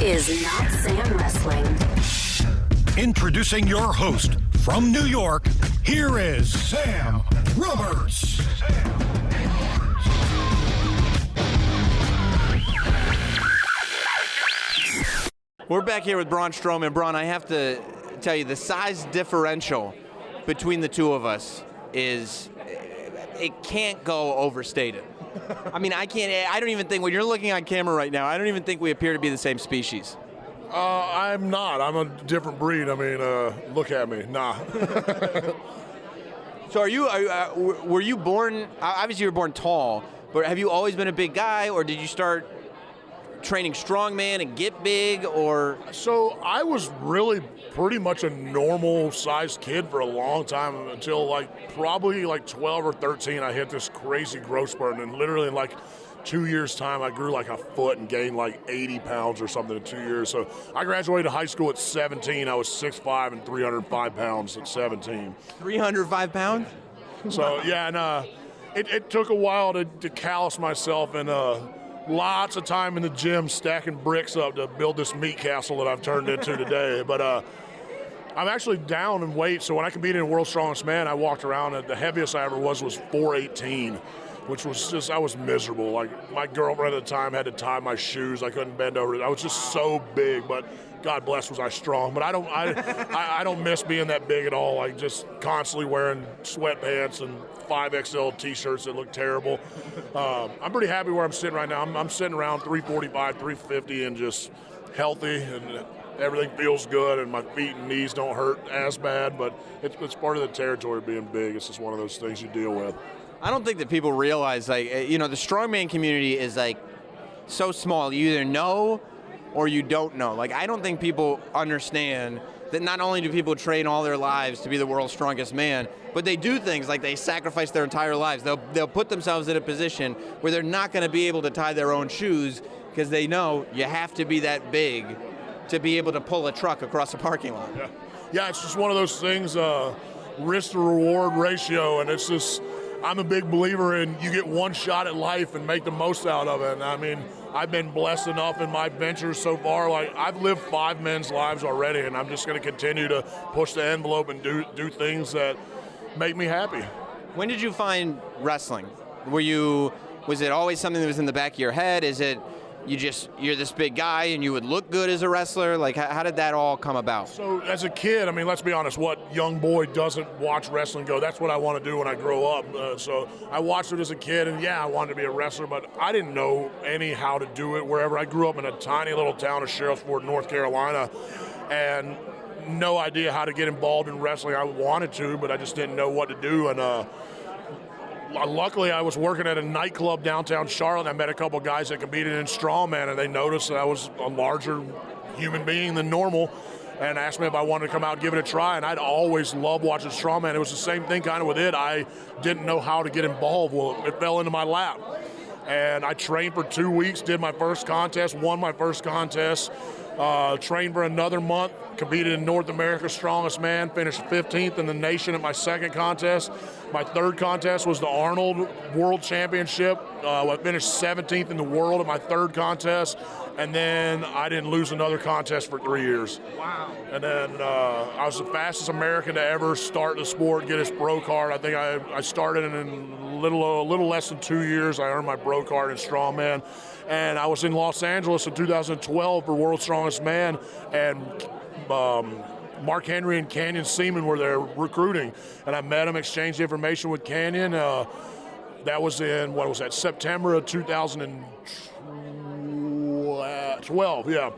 is Not Sam Wrestling. Introducing your host from New York, here is Sam Roberts. We're back here with Braun Strowman. Braun, I have to tell you, the size differential between the two of us it can't go overstated. I mean, I don't even think, when you're looking on camera right now, I don't even think we appear to be the same species. I'm not. I'm a different breed. I mean, look at me. Nah. So were you born, obviously you were born tall, but have you always been a big guy, or did you start training strongman and get big, or? So I was really pretty much a normal sized kid for a long time until probably 12 or 13. I hit this crazy growth spurt, and literally in 2 years time I grew like a foot and gained 80 pounds or something in 2 years. So I graduated high school at 17. I was 6'5" and 305 pounds at 17. 305 pounds? So yeah, and it took a while to callous myself, and lots of time in the gym stacking bricks up to build this meat castle that I've turned into today. But I'm actually down in weight, so when I competed in World's Strongest Man, I walked around, and the heaviest I ever was 418, which was just, I was miserable. My girlfriend at the time had to tie my shoes. I couldn't bend over. I was just so big, but God bless was I strong. But I don't miss being that big at all. Just constantly wearing sweatpants and 5XL t-shirts that look terrible. I'm pretty happy where I'm sitting right now. I'm sitting around 345, 350 and just healthy, and everything feels good, and my feet and knees don't hurt as bad, but it's part of the territory of being big. It's just one of those things you deal with. I don't think that people realize, the strongman community is so small. You either know or you don't know. I don't think people understand that not only do people train all their lives to be the world's strongest man, but they do things like they sacrifice their entire lives. They'll put themselves in a position where they're not going to be able to tie their own shoes because they know you have to be that big to be able to pull a truck across a parking lot. Yeah, it's just one of those things, risk to reward ratio, and it's just, I'm a big believer in you get one shot at life and make the most out of it. And I mean, I've been blessed enough in my ventures so far. I've lived 5 men's lives already, and I'm just going to continue to push the envelope and do things that make me happy. When did you find wrestling? Was it always something that was in the back of your head? Is it you're this big guy and you would look good as a wrestler? How did that all come about? So as a kid, I mean, let's be honest, what young boy doesn't watch wrestling go, that's what I want to do when I grow up? So I watched it as a kid, and yeah, I wanted to be a wrestler, but I didn't know how to do it wherever. I grew up in a tiny little town of Sheriffsport, North Carolina, and no idea how to get involved in wrestling. I wanted to, but I just didn't know what to do. And luckily, I was working at a nightclub downtown Charlotte, and I met a couple guys that competed in strongman, and they noticed that I was a larger human being than normal, and asked me if I wanted to come out and give it a try. And I'd always loved watching strongman. It was the same thing kind of with it. I didn't know how to get involved. Well, it fell into my lap. And I trained for 2 weeks, did my first contest, won my first contest, trained for another month, competed in North America's Strongest Man, finished 15th in the nation at my second contest. My third contest was the Arnold World Championship. I finished 17th in the world at my third contest, and then I didn't lose another contest for 3 years. Wow. And then I was the fastest American to ever start the sport, get his pro card. I think I started in a little less than 2 years. I earned my pro card in strongman. And I was in Los Angeles in 2012 for World's Strongest Man, and Mark Henry and Canyon Seaman were there recruiting, and I met him, exchanged information with Canyon. That was in, September of 2012, yeah.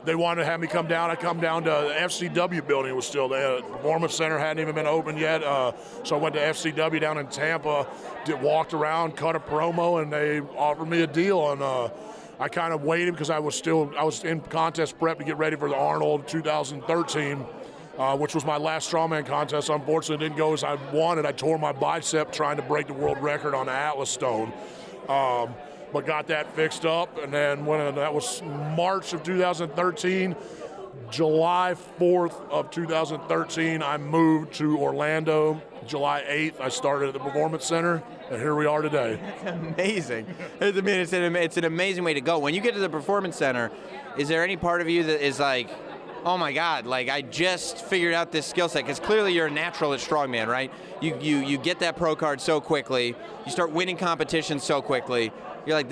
They wanted to have me come down. I come down to the FCW building. It was still there. The Performance Center hadn't even been open yet. So I went to FCW down in Tampa, walked around, cut a promo, and they offered me a deal. And I kind of waited because I was in contest prep to get ready for the Arnold 2013, which was my last strongman contest. Unfortunately, it didn't go as I wanted. I tore my bicep trying to break the world record on the Atlas stone. But got that fixed up, and then that was March of 2013, July 4th of 2013, I moved to Orlando, July 8th, I started at the Performance Center, and here we are today. Amazing. It's an amazing way to go. When you get to the Performance Center, is there any part of you that is like, oh my God, like I just figured out this skill set? Because clearly you're a natural at strongman, right? You get that pro card so quickly. You start winning competitions so quickly. You're like,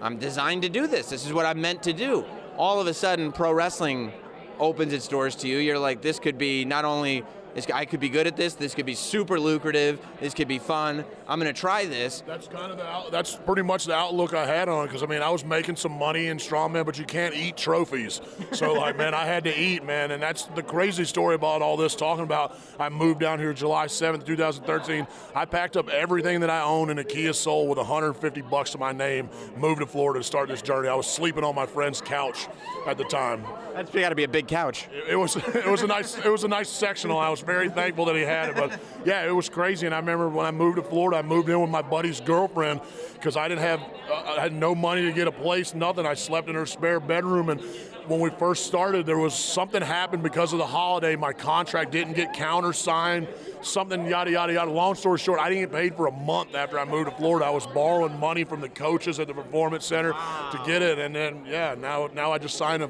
I'm designed to do this. This is what I'm meant to do. All of a sudden, pro wrestling opens its doors to you. You're like, this could be not only, I could be good at this. This could be super lucrative. This could be fun. I'm going to try this. That's pretty much the outlook I had on it, because I mean I was making some money in strongman, but you can't eat trophies. So like, man, I had to eat, man, and that's the crazy story about all this. Talking about, I moved down here July 7th, 2013. I packed up everything that I own in a Kia Soul with $150 to my name, moved to Florida to start this journey. I was sleeping on my friend's couch at the time. That's got to be a big couch. It was a nice sectional. I was very thankful that he had it, but yeah, it was crazy. And I remember when I moved to Florida, I moved in with my buddy's girlfriend because I had no money to get a place, nothing. I slept in her spare bedroom, and when we first started, there was something happened because of the holiday. My contract didn't get countersigned, something yada, yada, yada. Long story short, I didn't get paid for a month after I moved to Florida. I was borrowing money from the coaches at the Performance Center to get it, and then, yeah, now I just signed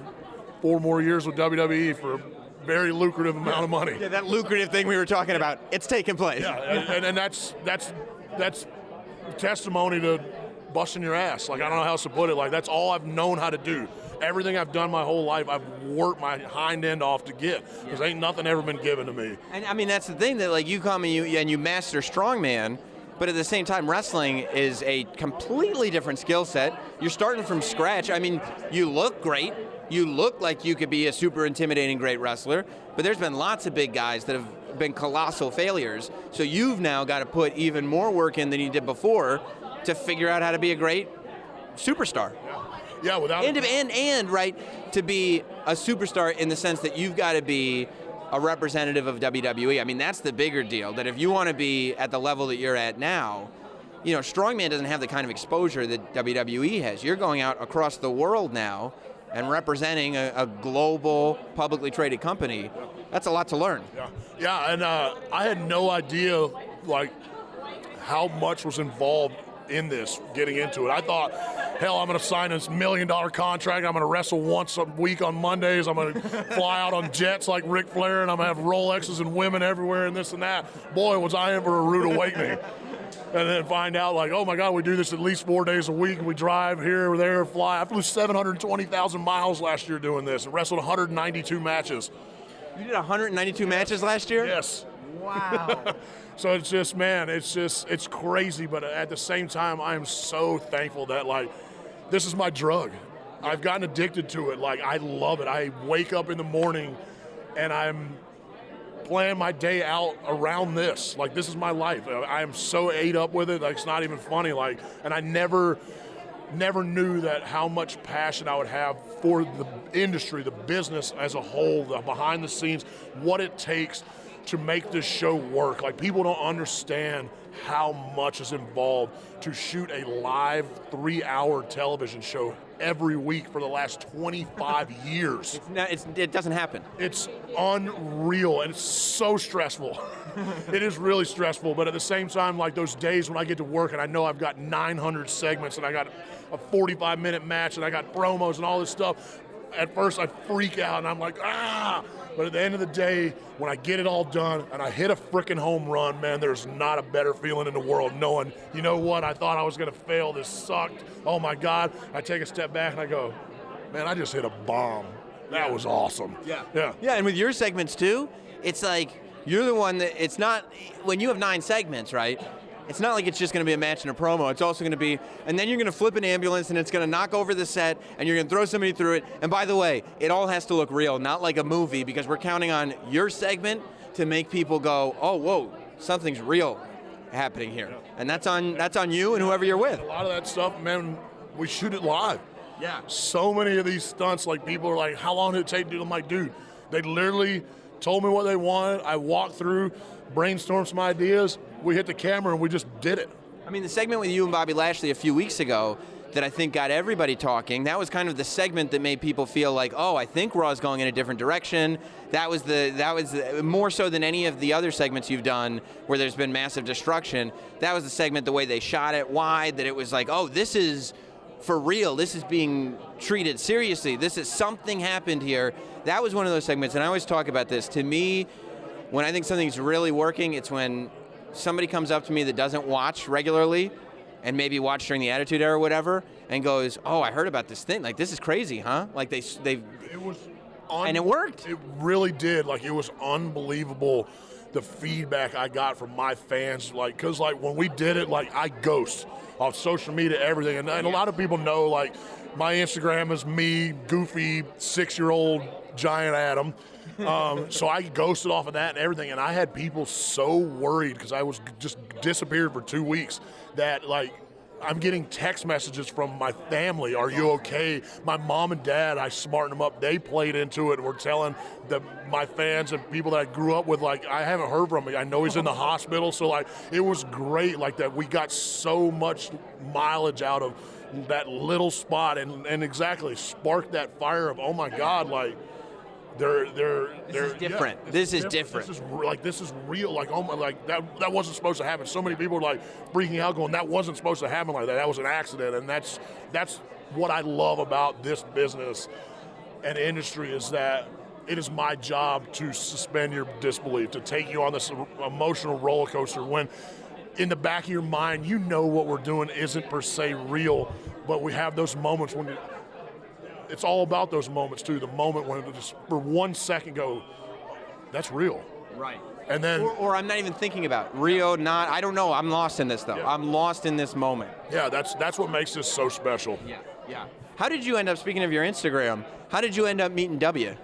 4 more years with WWE for a very lucrative amount of money. Yeah, that lucrative thing we were talking about, it's taking place. Yeah, and that's testimony to busting your ass. Like, I don't know how else to put it. Like, that's all I've known how to do. Everything I've done my whole life, I've worked my hind end off to get, because ain't nothing ever been given to me. And I mean, that's the thing, that like you come and you master strongman, but at the same time, wrestling is a completely different skill set. You're starting from scratch. I mean, you look great. You look like you could be a super intimidating great wrestler, but there's been lots of big guys that have been colossal failures. So you've now got to put even more work in than you did before to figure out how to be a great superstar. Yeah, without and right, to be a superstar in the sense that you've got to be a representative of WWE. I mean, that's the bigger deal, that if you want to be at the level that you're at now, you know, strongman doesn't have the kind of exposure that WWE has. You're going out across the world now and representing a global, publicly traded company. That's a lot to learn. Yeah, and I had no idea, like, how much was involved in this, getting into it. I thought, hell, I'm going to sign this $1 million contract. I'm going to wrestle once a week on Mondays. I'm going to fly out on jets like Ric Flair, and I'm going to have Rolexes and women everywhere and this and that. Boy, was I in for a rude awakening. And then find out, like, oh my God, we do this at least 4 days a week. We drive here, there, fly. I flew 720,000 miles last year doing this and wrestled 192 matches. You did 192 matches last year? Yes. Wow. So it's just, man, it's crazy. But at the same time, I am so thankful that, like, this is my drug. I've gotten addicted to it. Like, I love it. I wake up in the morning and I'm plan my day out around this. Like, this is my life. I am so ate up with it, like, it's not even funny. Like, and I never knew that how much passion I would have for the industry, the business as a whole, the behind the scenes, what it takes to make this show work. Like, people don't understand how much is involved to shoot a live 3-hour television show every week for the last 25 years. It doesn't happen. It's unreal, and it's so stressful. It is really stressful, but at the same time, like, those days when I get to work and I know I've got 900 segments and I got a 45-minute match and I got promos and all this stuff, at first I freak out and I'm like, ah! But at the end of the day, when I get it all done and I hit a freaking home run, man, there's not a better feeling in the world knowing, you know what, I thought I was going to fail. This sucked. Oh, my God. I take a step back and I go, man, I just hit a bomb. That was awesome. Yeah, and with your segments, too, it's like you're the one that it's not – when you have 9 segments, right, it's not like it's just going to be a match and a promo. It's also going to be – and then you're going to flip an ambulance and it's going to knock over the set and you're going to throw somebody through it. And by the way, it all has to look real, not like a movie, because we're counting on your segment to make people go, oh, whoa, something's real happening here. And that's on you and whoever you're with. A lot of that stuff, man, we shoot it live. Yeah. So many of these stunts, like, people are like, how long did it take to do? I'm like, dude, they literally told me what they wanted. I walked through, brainstormed some ideas. We hit the camera and we just did it. I mean, the segment with you and Bobby Lashley a few weeks ago, that I think got everybody talking. That was kind of the segment that made people feel like, oh, I think Raw's going in a different direction. That was more so than any of the other segments you've done where there's been massive destruction. That was the segment, the way they shot it, wide, that it was like, oh, this is for real. This is being treated seriously. This is something happened here. That was one of those segments, and I always talk about this. To me, when I think something's really working, it's when somebody comes up to me that doesn't watch regularly and maybe watch during the Attitude Era or whatever, and goes, oh, I heard about this thing. Like, this is crazy, huh? Like, they It was... and it worked. It really did. Like, it was unbelievable, the feedback I got from my fans. Like, because, like, when we did it, like, I ghost off social media, everything. And a lot of people know, like, my Instagram is me, goofy, 6-year-old giant Adam. So I ghosted off of that and everything, and I had people so worried because I was just disappeared for 2 weeks that, like, I'm getting text messages from my family, are you okay? My mom and dad, I smartened them up. They played into it and were telling my fans and people that I grew up with, like, I haven't heard from him. I know he's in the hospital. So, like, it was great, like, that we got so much mileage out of that little spot and exactly sparked that fire of, oh, my God, like, This is different. Yeah, this is different. This is real. Like, oh my, like that wasn't supposed to happen. So many people were like freaking out, going, "That wasn't supposed to happen like that. That was an accident." And that's what I love about this business and industry, is that it is my job to suspend your disbelief, to take you on this emotional roller coaster when, in the back of your mind, you know what we're doing isn't per se real, but we have those moments when it's all about those moments too. The moment when it just for 1 second go, that's real. Right. And then, or I'm not even thinking about Rio. Not. I don't know. I'm lost in this though. Yeah. I'm lost in this moment. Yeah, that's what makes this so special. Yeah. How did you end up? Speaking of your Instagram, how did you end up meeting W?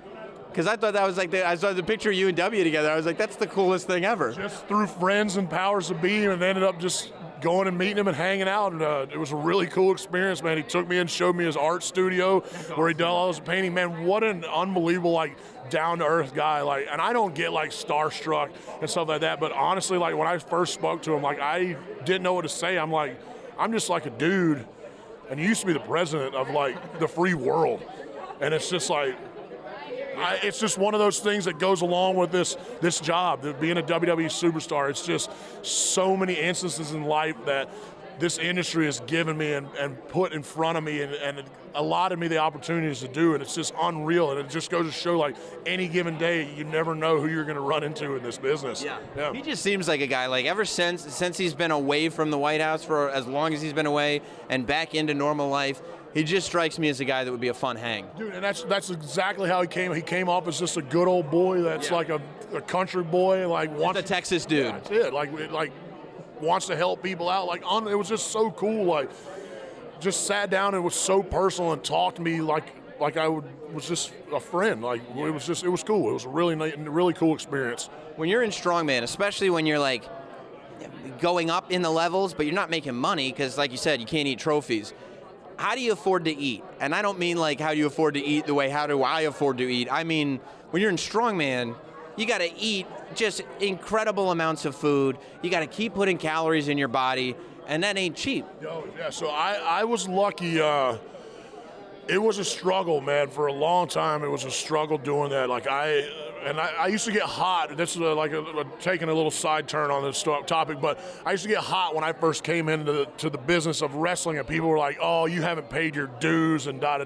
Because I thought that was like I saw the picture of you and W together. I was like, that's the coolest thing ever. Just through friends and powers of being, and ended up just going and meeting him and hanging out. And it was a really cool experience, man. He took me and showed me his art studio where he did all his painting. Man, what an unbelievable, like, down-to-earth guy. Like, and I don't get, like, starstruck and stuff like that, but honestly, like, when I first spoke to him, like, I didn't know what to say. I'm like, I'm just like a dude, and you used to be the president of, like, the free world. And it's just like, it's just one of those things that goes along with this job, being a WWE superstar. It's just so many instances in life that this industry has given me and put in front of me and allotted me the opportunities to do, and it's just unreal. And it just goes to show, like, any given day, you never know who you're going to run into in this business. Yeah. He just seems like a guy, like, ever since he's been away from the White House for as long as he's been away and back into normal life, he just strikes me as a guy that would be a fun hang. Dude, and that's exactly how he came. He came off as just a good old boy that's like a country boy, like wants a Texas dude. Yeah, that's it. Like wants to help people out. Like, it was just so cool. Like, just sat down and was so personal and talked to me like I was just a friend. Like, it was cool. It was a really cool experience. When you're in strongman, especially when you're like going up in the levels, but you're not making money because, like you said, you can't eat trophies. How do you afford to eat? And I don't mean like how do you afford to eat the way how do I afford to eat. I mean, when you're in strongman, you got to eat just incredible amounts of food. You got to keep putting calories in your body, and that ain't cheap. Yeah, so I was lucky. It was a struggle, man. For a long time, it was a struggle doing that. Like, I used to get hot. This is taking a little side turn on this topic, but I used to get hot when I first came into the business of wrestling, and people were like, "Oh, you haven't paid your dues," and da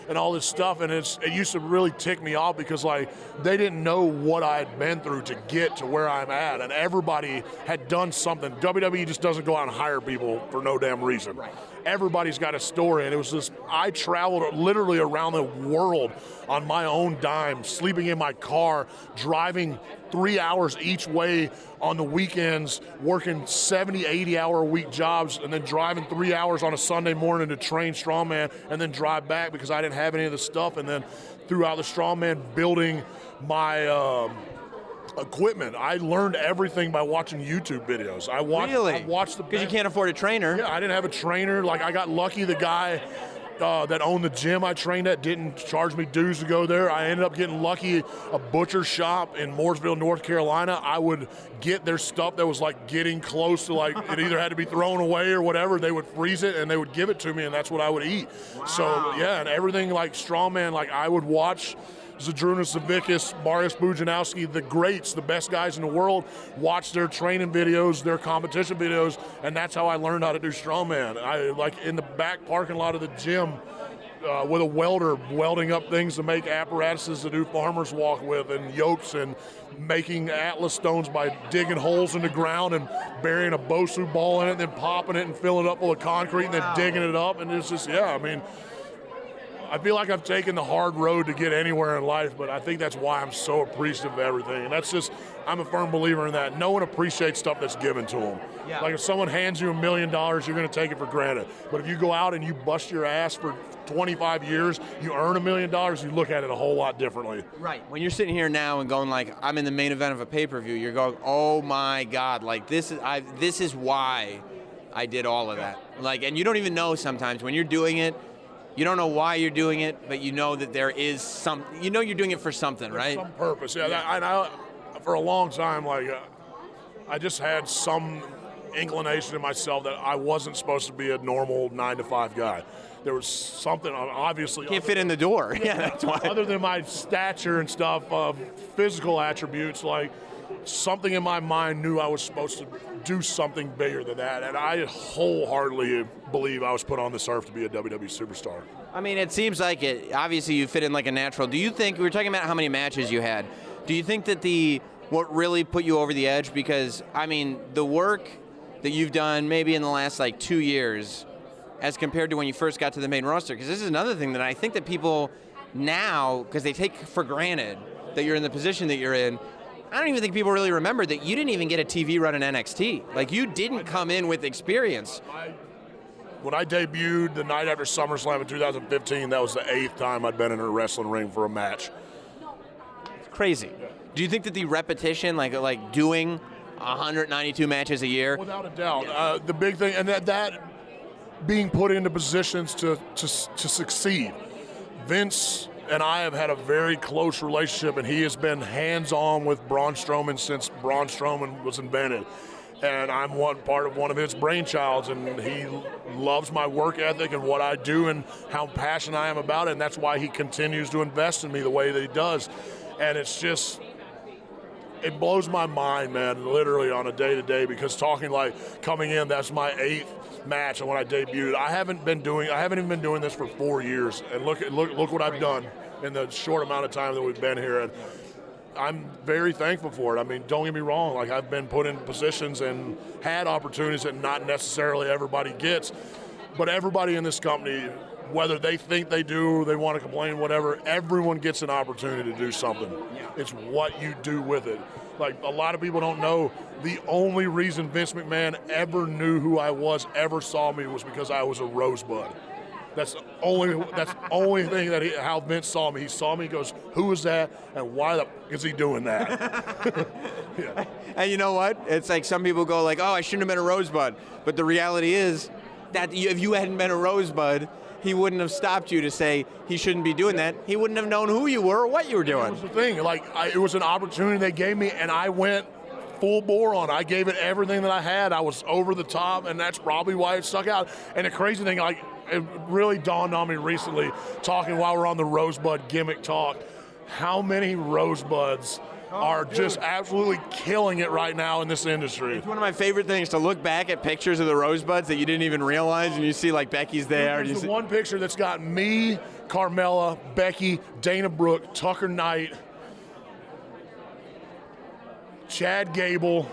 and all this stuff. And it used to really tick me off because, like, they didn't know what I had been through to get to where I'm at, and everybody had done something. WWE just doesn't go out and hire people for no damn reason. Right. Everybody's got a story, and it was just, I traveled literally around the world on my own dime, sleeping in my car, driving 3 hours each way on the weekends, working 70, 80-hour-a-week jobs, and then driving 3 hours on a Sunday morning to train strongman, and then drive back because I didn't have any of the stuff, and then throughout the strongman building my equipment. I learned everything by watching YouTube videos. I watched because you can't afford a trainer. Yeah, I didn't have a trainer. Like, I got lucky. The guy that owned the gym I trained at didn't charge me dues to go there. I ended up getting lucky. A butcher shop in Mooresville, North Carolina, I would get their stuff that was like getting close to like it either had to be thrown away or whatever. They would freeze it and they would give it to me, and that's what I would eat. Wow. So yeah, and everything like strongman, like I would watch Zadrunas Savickas, Mariusz Bujanowski, the greats, the best guys in the world, watch their training videos, their competition videos, and that's how I learned how to do strongman. I like in the back parking lot of the gym with a welder, welding up things to make apparatuses to do farmer's walk with, and yokes, and making Atlas stones by digging holes in the ground and burying a Bosu ball in it, and then popping it and filling it up full of concrete, and then digging it up, and it's just, yeah, I mean, I feel like I've taken the hard road to get anywhere in life, but I think that's why I'm so appreciative of everything. And that's just, I'm a firm believer in that. No one appreciates stuff that's given to them. Yeah. Like if someone hands you $1 million, you're going to take it for granted. But if you go out and you bust your ass for 25 years, you earn $1 million, you look at it a whole lot differently. Right. When you're sitting here now and going like, I'm in the main event of a pay-per-view, you're going, oh my God, like this is why I did all of that. Like, and you don't even know sometimes when you're doing it. You don't know why you're doing it, but you know that there is some. You know you're doing it for something, right? Some purpose, yeah. I for a long time, like I just had some inclination in myself that I wasn't supposed to be a normal 9-to-5 guy. There was something, obviously. Can't fit in the door. Yeah, that's why. Other than my stature and stuff, physical attributes, like something in my mind knew I was supposed to do something bigger than that, and I wholeheartedly believe I was put on this earth to be a WWE superstar. I mean, it seems like it. Obviously, you fit in like a natural. Do you think, we were talking about how many matches you had, do you think that what really put you over the edge, because, I mean, the work that you've done maybe in the last like 2 years as compared to when you first got to the main roster, because this is another thing that I think that people now, because they take for granted that you're in the position that you're in, I don't even think people really remember that you didn't even get a TV run in NXT. Like, you didn't come in with experience. When I debuted the night after SummerSlam in 2015, that was the 8th time I'd been in a wrestling ring for a match. It's crazy. Do you think that the repetition, like doing 192 matches a year? Without a doubt. The big thing, and that being put into positions to succeed. Vince and I have had a very close relationship, and he has been hands-on with Braun Strowman since Braun Strowman was invented. And I'm part of one of his brainchilds, and he loves my work ethic and what I do and how passionate I am about it, and that's why he continues to invest in me the way that he does. And it's just, it blows my mind, man, literally on a day-to-day, because talking like coming in, that's my 8th match, and when I debuted, I haven't even been doing this for 4 years, and look what I've done in the short amount of time that we've been here, and I'm very thankful for it. I mean, don't get me wrong, like I've been put in positions and had opportunities that not necessarily everybody gets, but everybody in this company, whether they think they do, they want to complain, whatever, everyone gets an opportunity to do something. It's what you do with it. Like, a lot of people don't know, the only reason Vince McMahon ever knew who I was, ever saw me, was because I was a rosebud. That's the only thing that how Vince saw me. He saw me, he goes, who is that, and why the is he doing that? Yeah. And you know what? It's like some people go like, oh, I shouldn't have been a rosebud. But the reality is that if you hadn't been a rosebud, he wouldn't have stopped you to say he shouldn't be doing that. He wouldn't have known who you were or what you were doing. That was the thing. Like, it was an opportunity they gave me, and I went full bore on it. I gave it everything that I had. I was over the top, and that's probably why it stuck out. And the crazy thing, like, it really dawned on me recently, talking while we're on the Rosebud gimmick talk, how many Rosebuds are just absolutely killing it right now in this industry. It's one of my favorite things to look back at pictures of the Rosebuds that you didn't even realize, and you see like Becky's there. There's one picture that's got me, Carmella, Becky, Dana Brooke, Tucker Knight, Chad Gable.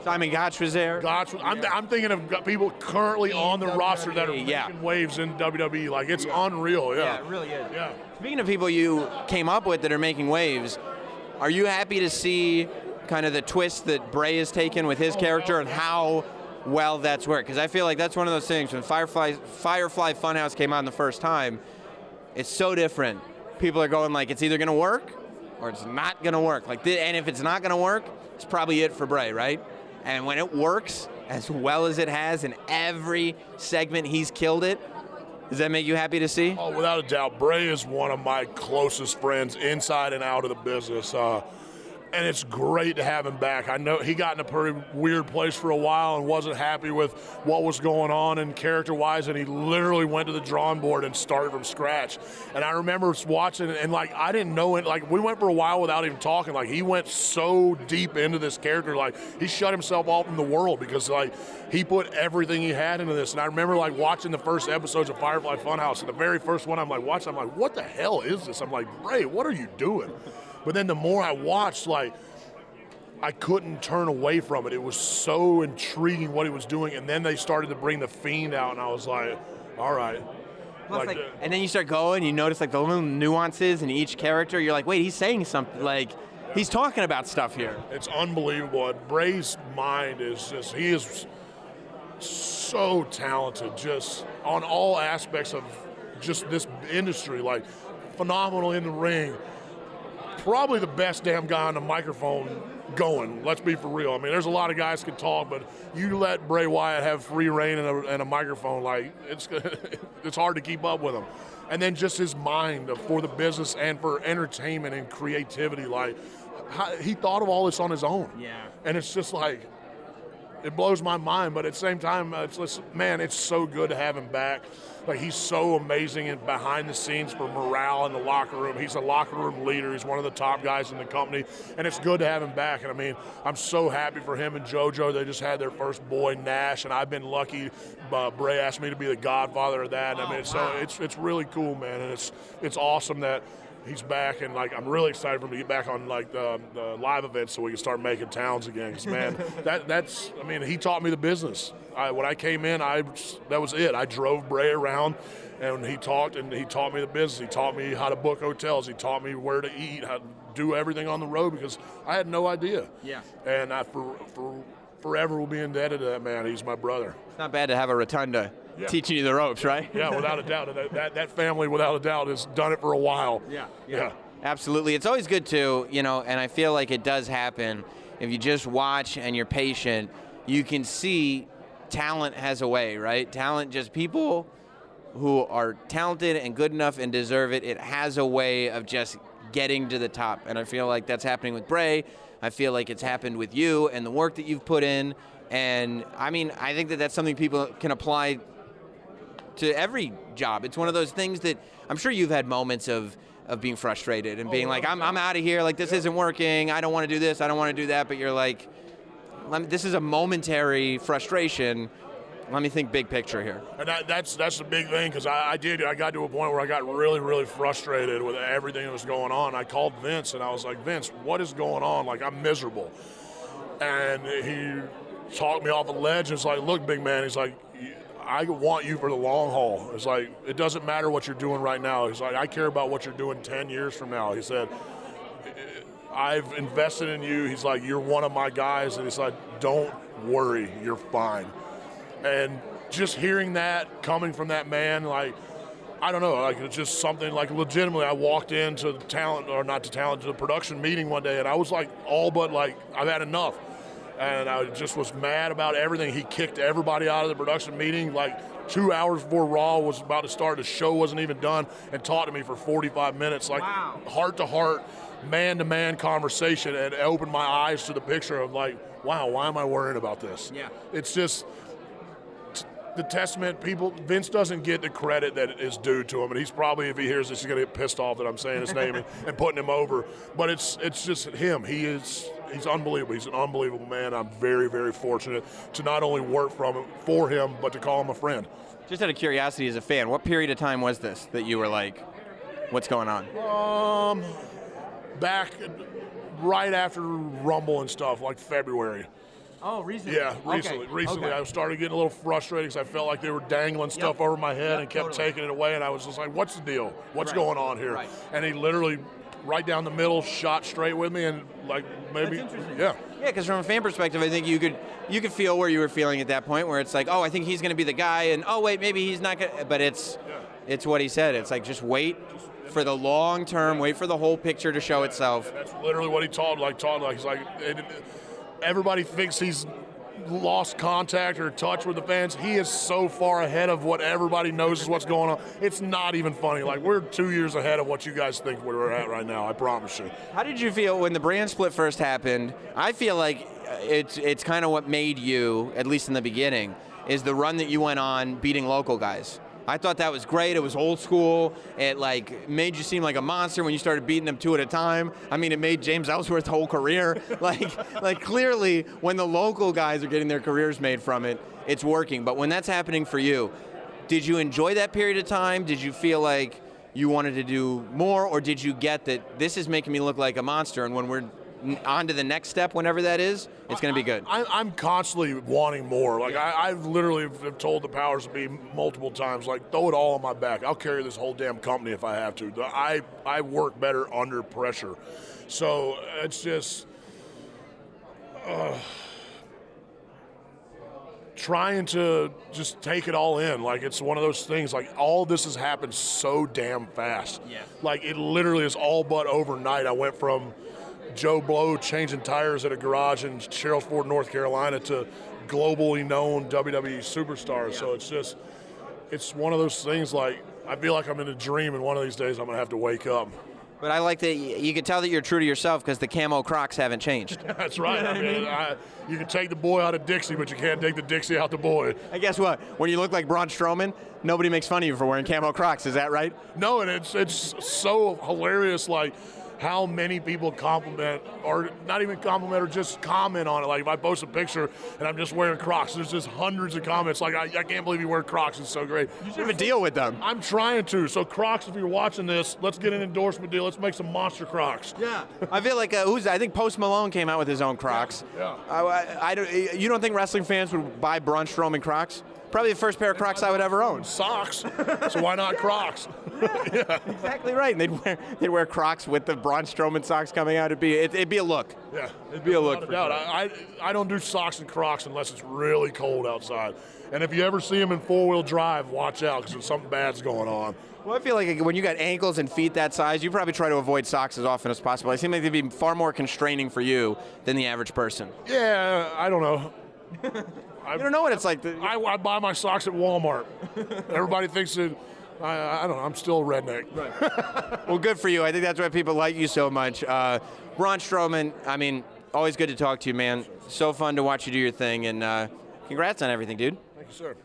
Simon Gotch was there. I'm thinking of people currently on the roster that are making waves in WWE. Like, it's unreal. Yeah, it really is. Yeah. Speaking of people you came up with that are making waves, are you happy to see kind of the twist that Bray has taken with his character and how well that's worked? Because I feel like that's one of those things. When Firefly Funhouse came on the first time, it's so different. People are going like, it's either going to work or it's not going to work. And if it's not going to work, it's probably it for Bray, right? And when it works as well as it has in every segment, he's killed it. Does that make you happy to see? Oh, without a doubt. Bray is one of my closest friends inside and out of the business. And it's great to have him back. I know he got in a pretty weird place for a while and wasn't happy with what was going on and character-wise, and he literally went to the drawing board and started from scratch. And I remember watching it, and, like, I didn't know it. Like, we went for a while without even talking. Like, he went so deep into this character. Like, he shut himself off from the world because, like, he put everything he had into this. And I remember, like, watching the first episodes of Firefly Funhouse, and the very first one I'm like, watching, I'm like, what the hell is this? I'm like, Bray, what are you doing? But then the more I watched, like, I couldn't turn away from it. It was so intriguing what he was doing. And then they started to bring the Fiend out, and I was like, all right. And then you start going, you notice like the little nuances in each character. You're like, wait, he's saying something. Like, he's talking about stuff here. It's unbelievable. And Bray's mind is just, he is so talented just on all aspects of just this industry. Like, phenomenal in the ring. Probably the best damn guy on the microphone going. Let's be for real. I mean, there's a lot of guys can talk, but you let Bray Wyatt have free reign and a microphone, like, it's hard to keep up with him. And then just his mind for the business and for entertainment and creativity, like, he thought of all this on his own. Yeah. And it's just like, it blows my mind, but at the same time, it's so good to have him back. Like, he's so amazing and behind the scenes for morale in the locker room. He's a locker room leader. He's one of the top guys in the company, and it's good to have him back. And I mean, I'm so happy for him and JoJo. They just had their first boy, Nash, and I've been lucky. Bray asked me to be the godfather of that. I mean, so it's really cool, man, and it's awesome that he's back, and, like, I'm really excited for him to get back on, like, the live events so we can start making towns again. 'Cause, man, I mean, he taught me the business. When I came in, that was it. I drove Bray around, and he talked, and he taught me the business. He taught me how to book hotels. He taught me where to eat, how to do everything on the road, because I had no idea. Yeah. And I forever will be indebted to that man. He's my brother. It's not bad to have a rotunda teaching you the ropes, right? Yeah, without a doubt. That family, without a doubt, has done it for a while. Yeah. Absolutely. It's always good to, and I feel like it does happen. If you just watch and you're patient, you can see talent has a way, right? Talent, just people who are talented and good enough and deserve it, it has a way of just getting to the top. And I feel like that's happening with Bray. I feel like it's happened with you and the work that you've put in. And I mean, I think that that's something people can apply to every job. It's one of those things that I'm sure you've had moments of being frustrated and being like, I'm out of here, like, this isn't working, I don't want to do this, I don't want to do that, but you're like, this is a momentary frustration. Let me think big picture here. And that's the big thing, because I got to a point where I got really, really frustrated with everything that was going on. I called Vince, and I was like, Vince, what is going on? Like, I'm miserable. And he talked me off a ledge, and it's like, look, big man, he's like, I want you for the long haul. It's like, it doesn't matter what you're doing right now. He's like, I care about what you're doing 10 years from now. He said, I've invested in you. He's like, you're one of my guys. And he's like, don't worry, you're fine. And just hearing that coming from that man, like, I don't know, like, it's just something, like, legitimately, I walked into to the production meeting one day, and I was like, all but, like, I've had enough. And I just was mad about everything. He kicked everybody out of the production meeting, like, 2 hours before Raw was about to start. The show wasn't even done, and talked to me for 45 minutes, like, heart-to-heart, man-to-man conversation, and it opened my eyes to the picture of, like, wow, why am I worrying about this? Yeah. It's just the testament. Vince doesn't get the credit that is due to him, and he's probably, if he hears this, he's going to get pissed off that I'm saying his name and putting him over. But it's just him. He's unbelievable. He's an unbelievable man. I'm very, very fortunate to not only work for him, but to call him a friend. Just out of curiosity as a fan, what period of time was this that you were like, what's going on? Back right after Rumble and stuff, like February. Oh, recently? Yeah, recently. Okay. I started getting a little frustrated because I felt like they were dangling stuff over my head and kept taking it away, and I was just like, what's the deal? What's going on here? Right. And he literally, right down the middle, shot straight with me, and, like, maybe, That's interesting. Yeah, because from a fan perspective, I think you could feel where you were feeling at that point, where it's like, oh, I think he's going to be the guy, and oh, wait, maybe he's not going to, but it's what he said. It's like, just wait for the long term, wait for the whole picture to show itself. That's literally what he talked like. He's like, everybody thinks he's lost contact or touch with the fans. He is so far ahead of what everybody knows is what's going on. It's not even funny. Like, we're 2 years ahead of what you guys think we're at right now, I promise you. How did you feel when the brand split first happened? I feel like it's kind of what made you, at least in the beginning, is the run that you went on beating local guys. I thought that was great. It was old school. It like made you seem like a monster when you started beating them 2 at a time. I mean, it made James Ellsworth's whole career. like clearly, when the local guys are getting their careers made from it, it's working. But when that's happening for you, did you enjoy that period of time? Did you feel like you wanted to do more, or did you get that this is making me look like a monster, and when we're on to the next step, whenever that is, it's going to be good? I'm constantly wanting more. Like, I've literally have told the powers to be multiple times, like, throw it all on my back. I'll carry this whole damn company if I have to. I work better under pressure. So it's just trying to just take it all in. Like, it's one of those things, like, all this has happened so damn fast. Yeah. Like, it literally is all but overnight. I went from Joe Blow changing tires at a garage in Sherrills-Ford, North Carolina, to globally known WWE superstar. Yeah. So it's one of those things, like, I feel like I'm in a dream, and one of these days I'm going to have to wake up. But I like that you can tell that you're true to yourself because the camo Crocs haven't changed. That's right. You know I mean, you can take the boy out of Dixie, but you can't take the Dixie out the boy. And guess what? When you look like Braun Strowman, nobody makes fun of you for wearing camo Crocs. Is that right? No, and it's so hilarious, like, how many people compliment, or not even compliment, or just comment on it. Like, if I post a picture and I'm just wearing Crocs, there's just hundreds of comments like, I can't believe you wear Crocs, it's so great. You should have a deal with them. I'm trying to. So Crocs, if you're watching this, let's get an endorsement deal. Let's make some monster Crocs. Yeah. I feel like, I think Post Malone came out with his own Crocs. Yeah. You don't think wrestling fans would buy Braun Strowman Crocs? Probably the first pair of Crocs I would ever own. Socks, so why not Crocs? Yeah. Exactly right. And they'd wear Crocs with the Braun Strowman socks coming out. It'd be a look. Yeah, it'd be a look. Without a doubt. I don't do socks and Crocs unless it's really cold outside. And if you ever see them in 4-wheel drive, watch out because something bad's going on. Well, I feel like when you got ankles and feet that size, you probably try to avoid socks as often as possible. They seem like they'd be far more constraining for you than the average person. Yeah, I don't know. You don't know what it's like. I buy my socks at Walmart. Everybody thinks that, I don't know, I'm still a redneck. Right. Well, good for you. I think that's why people like you so much. Braun Strowman, I mean, always good to talk to you, man. So fun to watch you do your thing, and congrats on everything, dude. Thank you, sir.